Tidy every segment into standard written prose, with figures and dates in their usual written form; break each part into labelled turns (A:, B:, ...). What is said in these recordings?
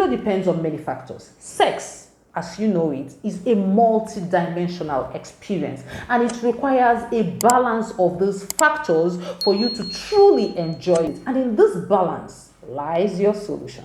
A: Libido depends on many factors. Sex, as you know it, is a multi-dimensional experience, and it requires a balance of those factors for you to truly enjoy it. And in this balance lies your solution.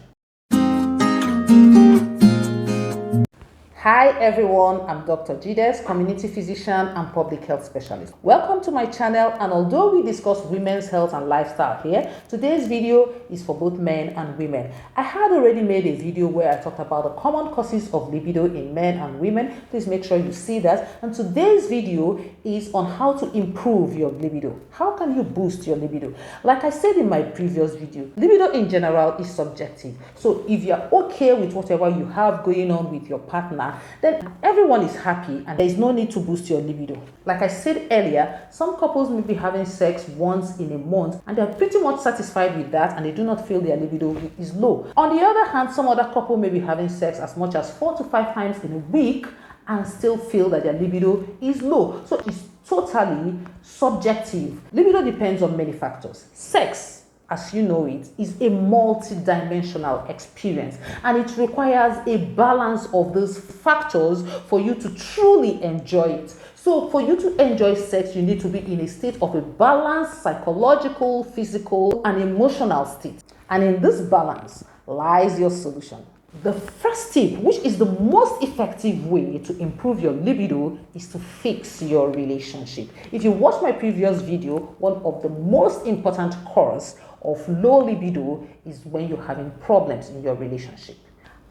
A: Hi everyone, I'm Dr. Jides, community physician and public health specialist. Welcome to my channel, and although we discuss women's health and lifestyle here, today's video is for both men and women. I had already made a video where I talked about the common causes of libido in men and women. Please make sure you see that. And today's video is on how to improve your libido. How can you boost your libido? Like I said in my previous video, libido in general is subjective. So if you're okay with whatever you have going on with your partner, then everyone is happy and there is no need to boost your libido. Like I said earlier, some couples may be having sex once in a month and they're pretty much satisfied with that and they do not feel their libido is low. On the other hand, some other couple may be having sex as much as 4 to 5 times in a week and still feel that their libido is low. So it's totally subjective. Libido depends on many factors. Sex, as you know it, is a multi-dimensional experience, and it requires a balance of those factors for you to truly enjoy it. So for you to enjoy sex, you need to be in a state of a balanced psychological, physical, and emotional state. And in this balance lies your solution. The first tip, which is the most effective way to improve your libido, is to fix your relationship. If you watch my previous video, one of the most important causes of low libido is when you're having problems in your relationship.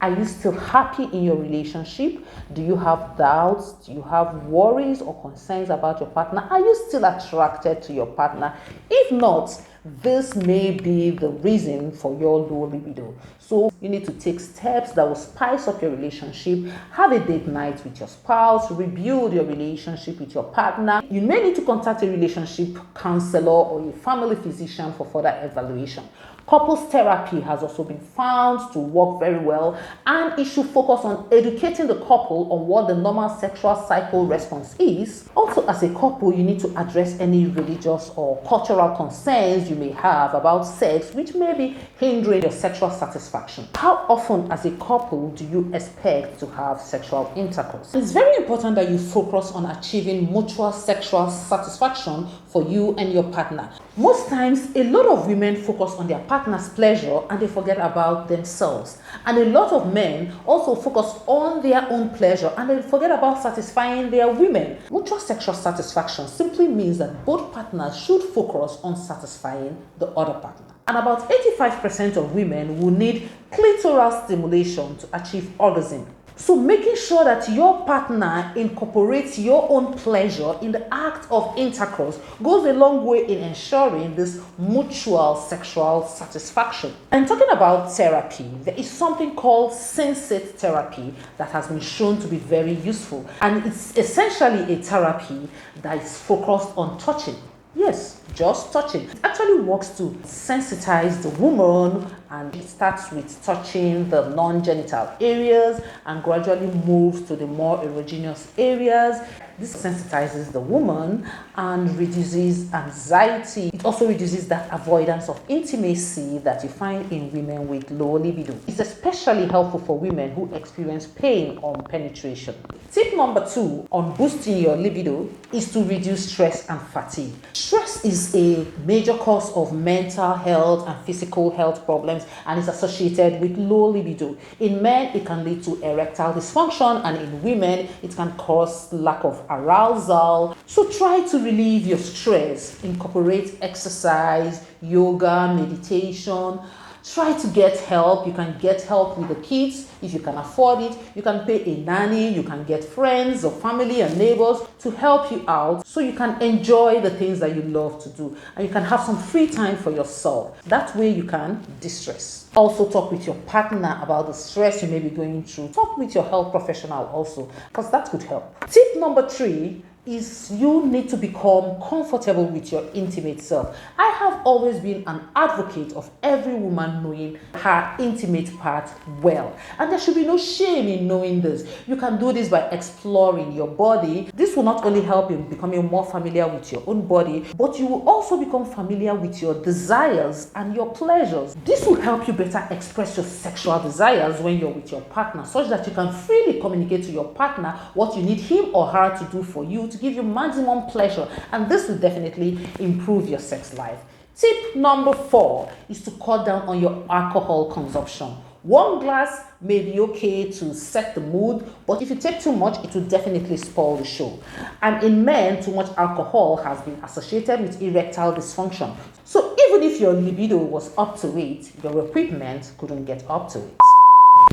A: Are you still happy in your relationship? Do you have doubts? Do you have worries or concerns about your partner? Are you still attracted to your partner? If not, this may be the reason for your low libido. So you need to take steps that will spice up your relationship. Have a date night with your spouse, rebuild your relationship with your partner. You may need to contact a relationship counselor or a family physician for further evaluation. Couples therapy has also been found to work very well, and it should focus on educating the couple on what the normal sexual cycle response is. Also, as a couple, you need to address any religious or cultural concerns you may have about sex, which may be hindering your sexual satisfaction. How often as a couple do you expect to have sexual intercourse? It's very important that you focus on achieving mutual sexual satisfaction for you and your partner. Most times, a lot of women focus on their partner's pleasure and they forget about themselves. And a lot of men also focus on their own pleasure and they forget about satisfying their women. Mutual sexual satisfaction simply means that both partners should focus on satisfying the other partner. And about 85% of women will need clitoral stimulation to achieve orgasm. So making sure that your partner incorporates your own pleasure in the act of intercourse goes a long way in ensuring this mutual sexual satisfaction. And talking about therapy, there is something called sensate therapy that has been shown to be very useful. And it's essentially a therapy that is focused on touching. Yes, just touching. It actually works to sensitize the woman, and it starts with touching the non-genital areas and gradually moves to the more erogenous areas. This sensitizes the woman and reduces anxiety. It also reduces that avoidance of intimacy that you find in women with low libido. It's especially helpful for women who experience pain on penetration. Tip number 2 on boosting your libido is to reduce stress and fatigue. Stress is a major cause of mental health and physical health problems and is associated with low libido. In men, it can lead to erectile dysfunction, and in women, it can cause lack of arousal. So try to relieve your stress. Incorporate exercise, yoga, meditation. Try to get help. You can get help with the kids if you can afford it. You can pay a nanny. You can get friends or family and neighbors to help you out so you can enjoy the things that you love to do and you can have some free time for yourself. That way you can distress. Also talk with your partner about the stress you may be going through. Talk with your health professional also, because that could help. Tip number 3 is you need to become comfortable with your intimate self. I have always been an advocate of every woman knowing her intimate part well. And there should be no shame in knowing this. You can do this by exploring your body. This will not only help you becoming more familiar with your own body, but you will also become familiar with your desires and your pleasures. This will help you better express your sexual desires when you're with your partner, such that you can freely communicate to your partner what you need him or her to do for you to give you maximum pleasure, and this will definitely improve your sex life. Tip number 4 is to cut down on your alcohol consumption. One glass may be okay to set the mood, but if you take too much, it will definitely spoil the show. And in men, too much alcohol has been associated with erectile dysfunction. So even if your libido was up to it, your equipment couldn't get up to it.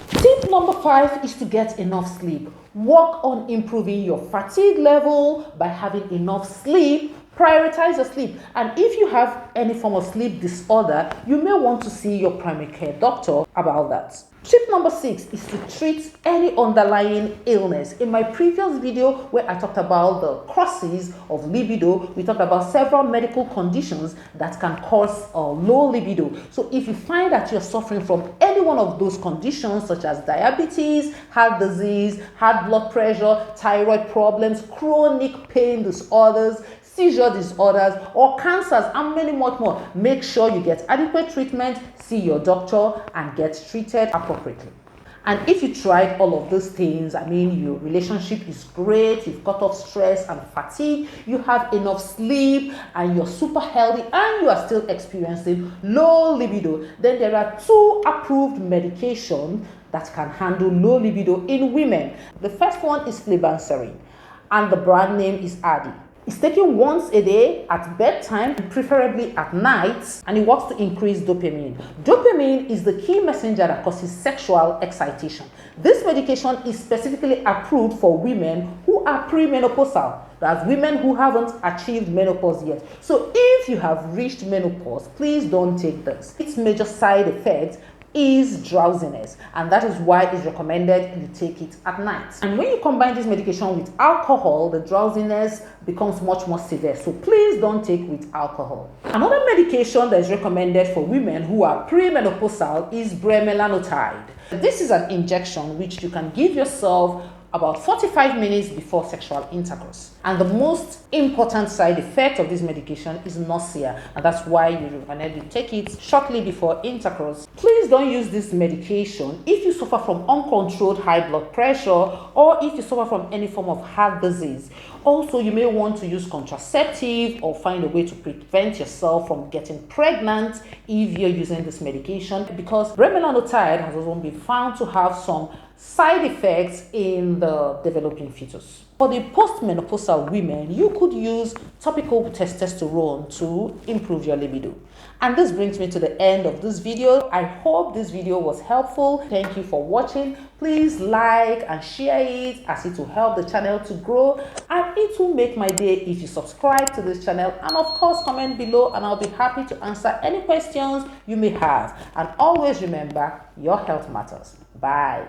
A: Tip number 5 is to get enough sleep. Work on improving your fatigue level by having enough sleep. Prioritize your sleep. And if you have any form of sleep disorder, you may want to see your primary care doctor about that. Tip number 6 is to treat any underlying illness. In my previous video where I talked about the causes of libido, we talked about several medical conditions that can cause low libido. So if you find that you're suffering from any one of those conditions, such as diabetes, heart disease, high blood pressure, thyroid problems, chronic pain disorders, seizure disorders, or cancers, and many much more, make sure you get adequate treatment, see your doctor, and get treated appropriately. And if you tried all of those things, your relationship is great, you've cut off stress and fatigue, you have enough sleep, and you're super healthy, and you are still experiencing low libido, then there are 2 approved medications that can handle low libido in women. The first one is flibanserin, and the brand name is Adi. It's taken once a day at bedtime, preferably at night, and it works to increase dopamine. Dopamine is the key messenger that causes sexual excitation. This medication is specifically approved for women who are premenopausal. That's women who haven't achieved menopause yet. So if you have reached menopause, please don't take this. Its major side effect is drowsiness, and that is why it's recommended you take it at night. And when you combine this medication with alcohol, the drowsiness becomes much more severe, so please don't take with alcohol. Another medication that is recommended for women who are premenopausal is Melanotide. This is an injection which you can give yourself about 45 minutes before sexual intercourse. And the most important side effect of this medication is nausea, and that's why you recommend you take it shortly before intercourse. Please don't use this medication if you suffer from uncontrolled high blood pressure or if you suffer from any form of heart disease. Also, you may want to use contraceptive or find a way to prevent yourself from getting pregnant if you're using this medication, because Melanotide has also been found to have some side effects in the developing fetus. For the postmenopausal women, you could use topical testosterone to improve your libido. And this brings me to the end of this video. I hope this video was helpful. Thank you for watching. Please like and share it, as it will help the channel to grow, and it will make my day if you subscribe to this channel, and of course comment below, and I'll be happy to answer any questions you may have. And always remember, your health matters. Bye.